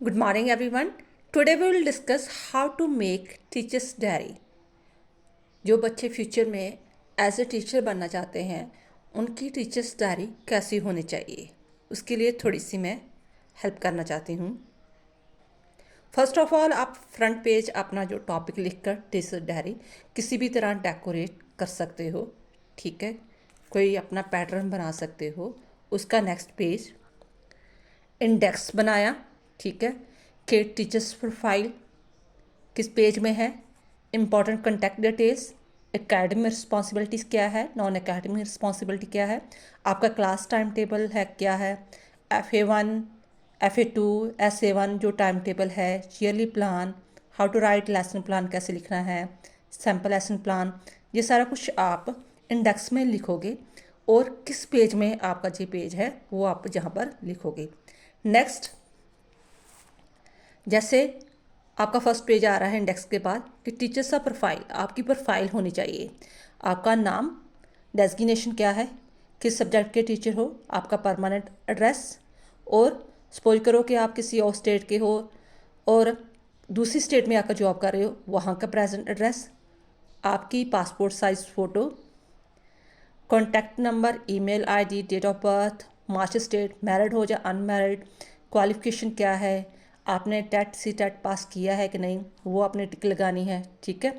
Good morning, everyone. Today we will discuss how to make teacher's diary. जो बच्चे future में as a teacher बनना चाहते हैं उनकी टीचर्स डायरी कैसी होनी चाहिए, उसके लिए थोड़ी सी मैं हेल्प करना चाहती हूँ। फर्स्ट ऑफ ऑल, आप फ्रंट पेज अपना जो टॉपिक लिखकर टीचर्स डायरी किसी भी तरह डेकोरेट कर सकते हो, ठीक है। कोई अपना पैटर्न बना सकते हो। उसका नेक्स्ट पेज इंडेक्स बनाया, ठीक है। कि टीचर्स प्रोफाइल किस पेज में है, important contact details, academic responsibilities क्या है, नॉन एकेडमिक रिस्पॉन्सिबिलिटी क्या है, आपका क्लास टाइम टेबल है क्या है, FA1 FA2 SA1 जो टाइम टेबल है, yearly plan, how to write lesson plan कैसे लिखना है, सैम्पल लेसन प्लान, ये सारा कुछ आप इंडेक्स में लिखोगे और किस पेज में आपका जो पेज है वो आप जहाँ पर लिखोगे। नेक्स्ट, जैसे आपका फर्स्ट पेज आ रहा है इंडेक्स के बाद कि टीचर्स का प्रोफाइल, आपकी प्रोफाइल होनी चाहिए। आपका नाम, डेजिग्नेशन क्या है, किस सब्जेक्ट के टीचर हो, आपका परमानेंट एड्रेस, और सपोज करो कि आप किसी और स्टेट के हो और दूसरी स्टेट में आकर जॉब कर रहे हो, वहाँ का प्रेजेंट एड्रेस, आपकी passport size photo, contact number, email ID, date of birth, marital status, married हो या अनमैरिड, क्वालिफिकेशन क्या है, आपने टेट सी टेट पास किया है कि नहीं, वो आपने टिक लगानी है, ठीक है।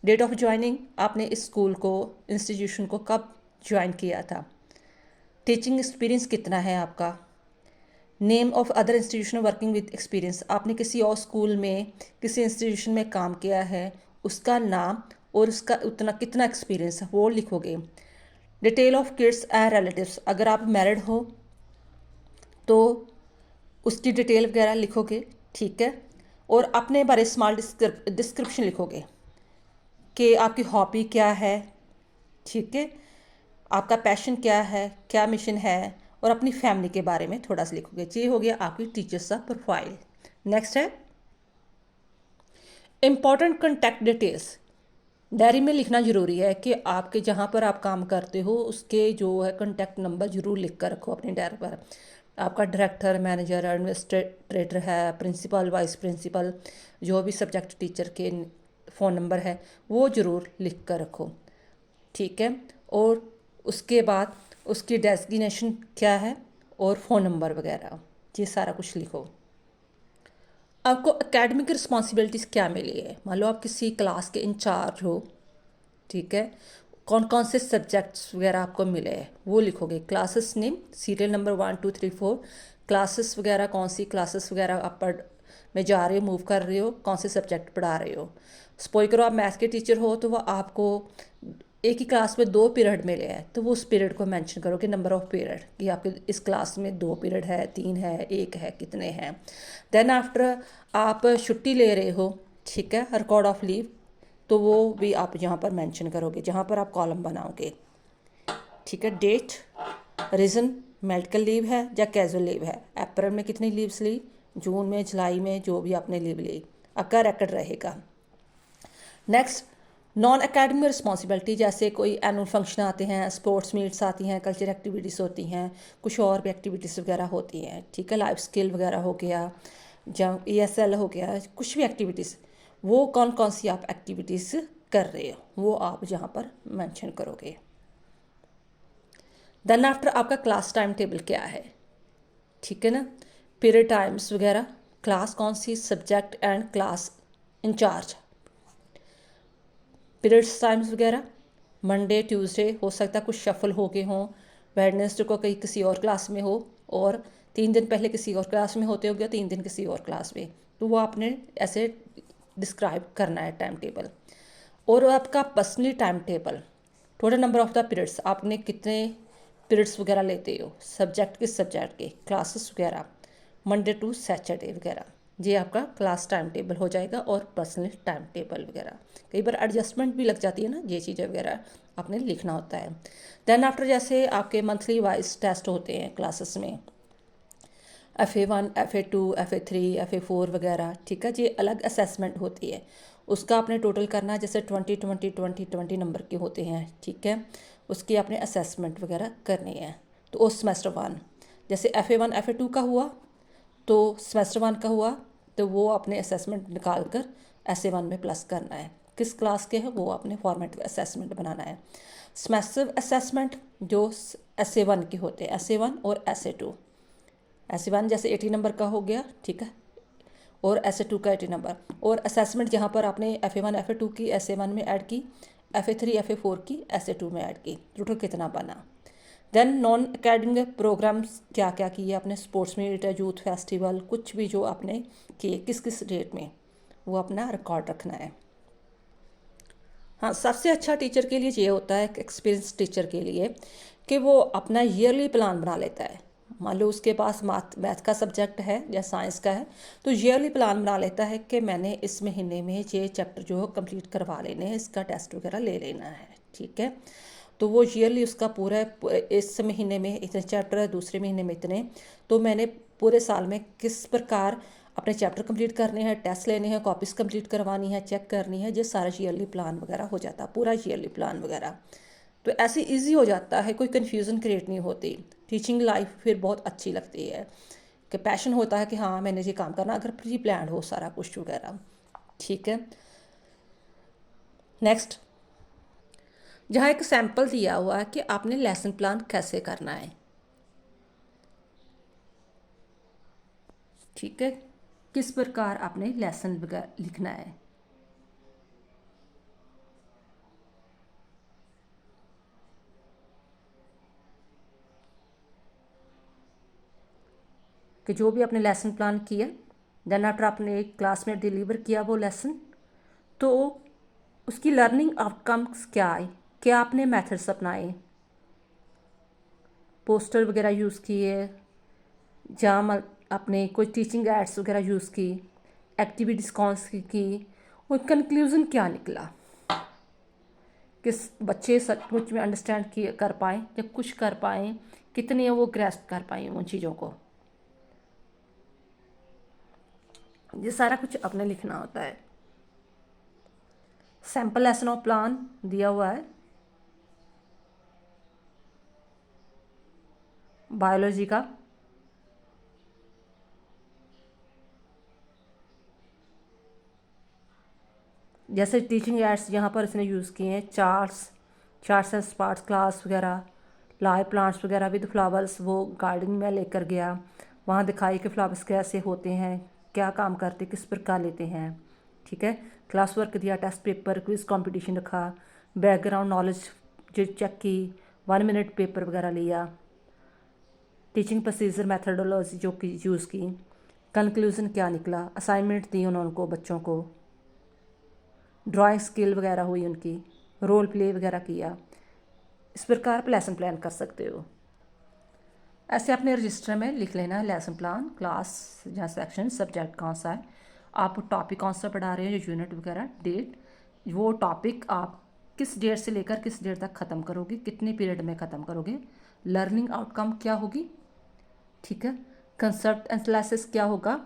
डेट ऑफ ज्वाइनिंग, आपने इस स्कूल को, इंस्टीट्यूशन को कब ज्वाइन किया था, टीचिंग एक्सपीरियंस कितना है आपका, name of other institution working with experience, आपने किसी और स्कूल में किसी इंस्टीट्यूशन में काम किया है, उसका नाम और उसका उतना कितना एक्सपीरियंस है वो लिखोगे। Detail of kids and relatives, अगर आप मैरिड हो तो उसकी डिटेल वगैरह लिखोगे, ठीक है। और अपने बारे स्मॉल डिस्क्रिप्शन लिखोगे कि आपकी हॉबी क्या है, ठीक है, आपका पैशन क्या है, क्या मिशन है, और अपनी फैमिली के बारे में थोड़ा सा लिखोगे। ये हो गया आपकी टीचर्स का प्रोफाइल। नेक्स्ट है इम्पॉर्टेंट कॉन्टैक्ट डिटेल्स। डायरी में लिखना ज़रूरी है कि आपके जहाँ पर आप काम करते हो उसके जो है कॉन्टैक्ट नंबर ज़रूर लिख कर रखो अपनी डायरी पर। आपका डायरेक्टर, मैनेजर, एडमिनिस्ट्रेटर है, प्रिंसिपल, वाइस प्रिंसिपल, जो भी सब्जेक्ट टीचर के फ़ोन नंबर है वो ज़रूर लिख कर रखो, ठीक है। और उसके बाद उसकी डेजिग्नेशन क्या है और फ़ोन नंबर वगैरह, ये सारा कुछ लिखो। आपको एकेडमिक रिस्पॉन्सिबिलिटीज़ क्या मिली है, मान लो आप किसी क्लास के इंचार्ज हो, ठीक है। कौन कौन से सब्जेक्ट्स वगैरह आपको मिले हैं वो लिखोगे। Classes name, serial number 1 2 3 4, classes वगैरह, कौन सी क्लासेस वगैरह आप पढ़ में जा रहे हो, मूव कर रहे हो, कौन से सब्जेक्ट पढ़ा रहे हो। सपोज करो आप मैथ के टीचर हो तो वह आपको एक ही क्लास में 2 पीरियड मिले हैं तो वो उस पीरियड को मेंशन करो कि नंबर ऑफ पीरियड, कि आपके इस क्लास में 2 पीरियड है, 3 है, 1 है, कितने हैं। देन आफ्टर आप छुट्टी ले रहे हो, ठीक है, रिकॉर्ड ऑफ लीव, तो वो भी आप यहाँ पर मेंशन करोगे जहाँ पर आप कॉलम बनाओगे, ठीक है। डेट, रीज़न, मेडिकल लीव है या कैजुअल लीव है, अप्रैल में कितनी लीव्स ली, जून में, जुलाई में, जो भी आपने लीव ली, आपका रिकॉर्ड रहेगा। नेक्स्ट, नॉन एकेडमिक रिस्पॉन्सिबिलिटी, जैसे कोई एनुअल फंक्शन आते हैं, स्पोर्ट्स मीट्स आती हैं, कल्चर एक्टिविटीज़ होती हैं, कुछ और भी एक्टिविटीज़ वगैरह होती हैं, ठीक है। लाइफ स्किल वगैरह हो गया या ESL हो गया, कुछ भी एक्टिविटीज़, वो कौन कौन सी आप एक्टिविटीज़ कर रहे हो वो आप यहाँ पर मेंशन करोगे। देन आफ्टर आपका क्लास टाइम टेबल क्या है, ठीक है ना, पीरियड टाइम्स वगैरह, क्लास कौन सी, subject and class incharge, periods times वगैरह, मंडे ट्यूसडे हो सकता है कुछ शफल हो गए हों, वेडनेसडे को कहीं किसी और क्लास में हो और 3 दिन पहले किसी और क्लास में होते हो गया, 3 दिन किसी और क्लास में, तो वो आपने ऐसे डिस्क्राइब करना है टाइम टेबल। और आपका personally time table, total number of the periods, आपने कितने पीरियड्स वगैरह लेते हो, सब्जेक्ट किस सब्जेक्ट के, क्लासेस वगैरह, मंडे टू सैटरडे वगैरह, ये आपका क्लास टाइम टेबल हो जाएगा। और पर्सनल टाइम टेबल वगैरह, कई बार एडजस्टमेंट भी लग जाती है ना, ये चीज़ें वगैरह आपने लिखना होता है। देन आफ्टर जैसे आपके मंथली वाइज टेस्ट होते हैं क्लासेस में, FA1 FA2 FA3 FA4 वगैरह, ठीक है, ये अलग असेसमेंट होती है, उसका आपने टोटल करना, जैसे 20 नंबर के होते हैं, ठीक है, उसकी आपने असेसमेंट वगैरह करनी है। तो उस सेमेस्टर 1 जैसे FA1 FA2 का हुआ तो सेमेस्टर 1 का हुआ तो वो अपने असेसमेंट निकाल कर SA 1 में प्लस करना है। किस क्लास के है वो अपने फॉर्मेट असेसमेंट बनाना है। सेमेस्टर असेसमेंट जो SA 1 के होते हैं, SA 1 और SA 2। SA 1 जैसे 80 नंबर का हो गया, ठीक है, और SA 2 का 80 नंबर। और असेसमेंट जहाँ पर आपने FA 1 FA 2 की SA 1 में ऐड की, FA 3 FA 4 की SA 2 में ऐड की, टोटल कितना बना। देन नॉन एकेडमिक प्रोग्राम्स क्या क्या किए आपने, स्पोर्ट्स मीट है, यूथ फेस्टिवल, कुछ भी जो आपने किए किस किस डेट में, वो अपना रिकॉर्ड रखना है। हाँ, सबसे अच्छा टीचर के लिए ये होता है, एक्सपीरियंस टीचर के लिए, कि वो अपना ईयरली प्लान बना लेता है। मान लो उसके पास मैथ का सब्जेक्ट है या साइंस का है, तो ईयरली प्लान बना लेता है कि मैंने इस महीने में ये चैप्टर जो है कंप्लीट करवा लेने हैं, इसका टेस्ट वगैरह ले लेना है, ठीक है। तो वो ईयरली उसका पूरा इस महीने में इतने चैप्टर है, दूसरे महीने में इतने, तो मैंने पूरे साल में किस प्रकार अपने चैप्टर कंप्लीट करने हैं, टेस्ट लेने हैं, कॉपीज़ कंप्लीट करवानी है, चेक करनी है, ये सारा ईयरली प्लान वगैरह हो जाता है, पूरा ईयरली प्लान वगैरह। तो ऐसे इजी हो जाता है, कोई कन्फ्यूज़न क्रिएट नहीं होती। टीचिंग लाइफ फिर बहुत अच्छी लगती है कि पैशन होता है कि हाँ मैंने ये काम करना, अगर प्री प्लान हो सारा कुछ वगैरह, ठीक है। नेक्स्ट, जहाँ एक सैम्पल दिया हुआ है कि आपने लेसन प्लान कैसे करना है, ठीक है, किस प्रकार आपने लेसन वगैरह लिखना है। कि जो भी आपने लेसन प्लान किया, देन आफ्टर आपने क्लास में डिलीवर किया वो लेसन, तो उसकी लर्निंग आउटकम्स क्या आए, क्या आपने मेथड्स अपनाए, पोस्टर वगैरह यूज़ किए, जहाँ आपने कोई टीचिंग एड्स वगैरह यूज़ की, एक्टिविटीज़ कौन सी की, और कंक्लूज़न क्या निकला, किस बच्चे सचमुच में अंडरस्टैंड किए कर पाएँ या कुछ कर पाएँ, कितने वो ग्रैस्प कर पाएँ उन चीज़ों को, ये सारा कुछ अपने लिखना होता है। सैम्पल लेसन ऑफ प्लान दिया हुआ है बायोलॉजी का। जैसे टीचिंग एड्स यहाँ पर इसने यूज़ किए हैं, चार्ट्स एंड स्पार्ट्स क्लास वगैरह, लाइव प्लांट्स वगैरह विद फ्लावर्स, वो गार्डन में लेकर गया, वहाँ दिखाई कि फ्लावर्स कैसे होते हैं, क्या काम करते, किस प्रकार लेते हैं, ठीक है। क्लास वर्क दिया, टेस्ट पेपर, क्विज कंपटीशन रखा, बैकग्राउंड नॉलेज जो चेक की, 1 मिनट पेपर वगैरह लिया, टीचिंग प्रोसीजर मैथडोलॉजी जो की यूज़ की, कंक्लूजन क्या निकला, असाइनमेंट दी उनको बच्चों को, ड्राइंग स्किल वगैरह हुई उनकी, रोल प्ले वगैरह किया। इस प्रकार आप लेसन प्लान कर सकते हो। ऐसे अपने रजिस्टर में लिख लेना है लेसन प्लान, क्लास या सेक्शन, सब्जेक्ट कौन सा है, आप टॉपिक कौन सा पढ़ा रहे हैं, जो यूनिट वगैरह, डेट, वो टॉपिक आप किस डेट से लेकर किस डेट तक ख़त्म करोगे, कितने पीरियड में ख़त्म करोगे, लर्निंग आउटकम क्या होगी, ठीक है, कंसेप्ट एनालिसिस क्या होगा,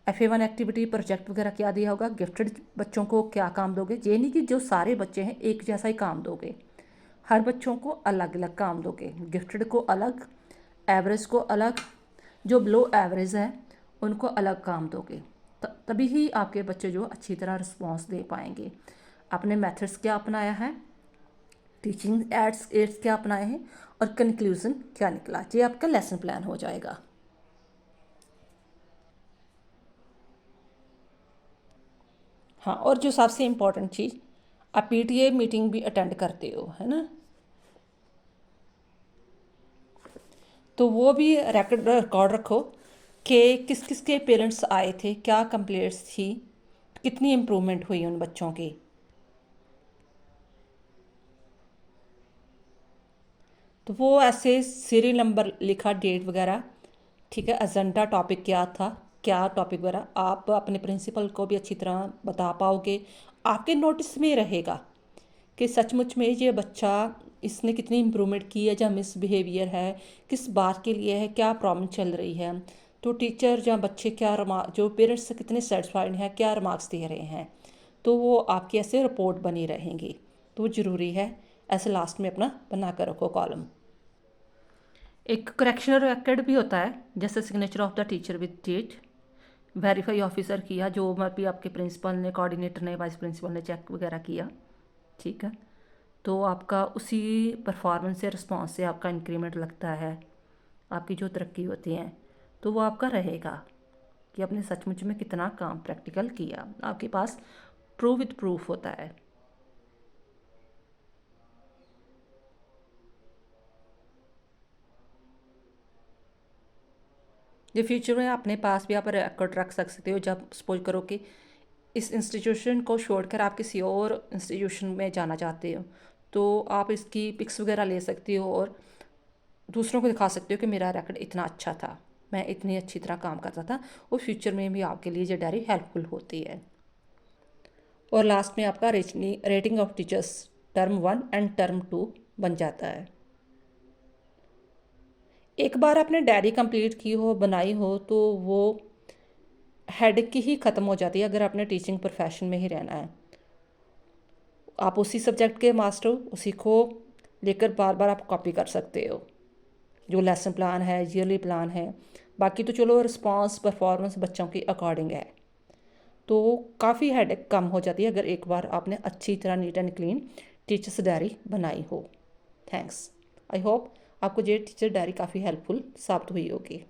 FA 1 एक्टिविटी प्रोजेक्ट वगैरह क्या दिया होगा, गिफ्टेड बच्चों को क्या काम दोगे, ये नहीं कि जो सारे बच्चे हैं एक जैसा ही काम दोगे, हर बच्चों को अलग अलग काम दोगे, गिफ्टेड को अलग, एवरेज को अलग, जो बिलो एवरेज है उनको अलग काम दोगे, तभी ही आपके बच्चे जो अच्छी तरह रिस्पॉन्स दे पाएंगे। आपने मेथड्स क्या अपनाया है, टीचिंग एड्स क्या अपनाए हैं, और कंक्लूजन क्या निकला, ये आपका लेसन प्लान हो जाएगा। हाँ, और जो सबसे इम्पोर्टेंट चीज़, आप PTA मीटिंग भी अटेंड करते हो, है ना, तो वो भी रिकॉर्ड रखो कि किस किस के पेरेंट्स आए थे, क्या कंप्लेंट्स थी, कितनी इम्प्रूवमेंट हुई उन बच्चों की। तो वो ऐसे सीरियल नंबर लिखा, डेट वगैरह, ठीक है, एजेंडा टॉपिक क्या था, क्या टॉपिक वगैरह, आप अपने प्रिंसिपल को भी अच्छी तरह बता पाओगे, आपके नोटिस में रहेगा कि सचमुच में ये बच्चा, इसने कितनी इम्प्रूवमेंट की है, या मिसबिहेवियर है, किस बात के लिए है, क्या प्रॉब्लम चल रही है, तो टीचर या बच्चे क्या जो पेरेंट्स कितने सेटिस्फाइड हैं, क्या रिमार्क्स दे रहे हैं, तो वो आपकी ऐसे रिपोर्ट बनी रहेंगी। तो ज़रूरी है ऐसे लास्ट में अपना बना कर रखो कॉलम। एक करेक्शनल रिकॉर्ड भी होता है, जैसे signature of the teacher with date, verify officer किया, जो भी आपके प्रिंसिपल ने, कोऑर्डिनेटर ने, वाइस प्रिंसिपल ने चेक वगैरह किया, ठीक है। तो आपका उसी परफॉर्मेंस से, रिस्पॉन्स से आपका इंक्रीमेंट लगता है, आपकी जो तरक्की होती है तो वो आपका रहेगा कि आपने सचमुच में कितना काम प्रैक्टिकल किया। आपके पास ट्रू विथ प्रूफ होता है। ये फ्यूचर में अपने पास भी आप रिकॉर्ड रख सकते हो। जब सपोज करो कि इस इंस्टीट्यूशन को छोड़कर आप किसी और इंस्टीट्यूशन में जाना चाहते हो, तो आप इसकी पिक्स वगैरह ले सकते हो और दूसरों को दिखा सकते हो कि मेरा रिकॉर्ड इतना अच्छा था, मैं इतनी अच्छी तरह काम करता था। और फ्यूचर में भी आपके लिए ये डायरी हेल्पफुल होती है। और लास्ट में आपका rating of teachers term 1 and term 2 बन जाता है। एक बार आपने डायरी कंप्लीट की हो, बनाई हो, तो वो हेडेक की ही ख़त्म हो जाती है। अगर आपने टीचिंग प्रोफेशन में ही रहना है, आप उसी सब्जेक्ट के मास्टर, उसी को लेकर बार बार आप कॉपी कर सकते हो। जो लेसन प्लान है, ईयरली प्लान है, बाकी तो चलो रिस्पांस परफॉर्मेंस बच्चों की अकॉर्डिंग है। तो काफ़ी हेडेक कम हो जाती है अगर एक बार आपने अच्छी तरह neat and clean teachers diary बनाई हो। थैंक्स। आई होप आपको ये टीचर डायरी काफ़ी हेल्पफुल साबित हुई होगी।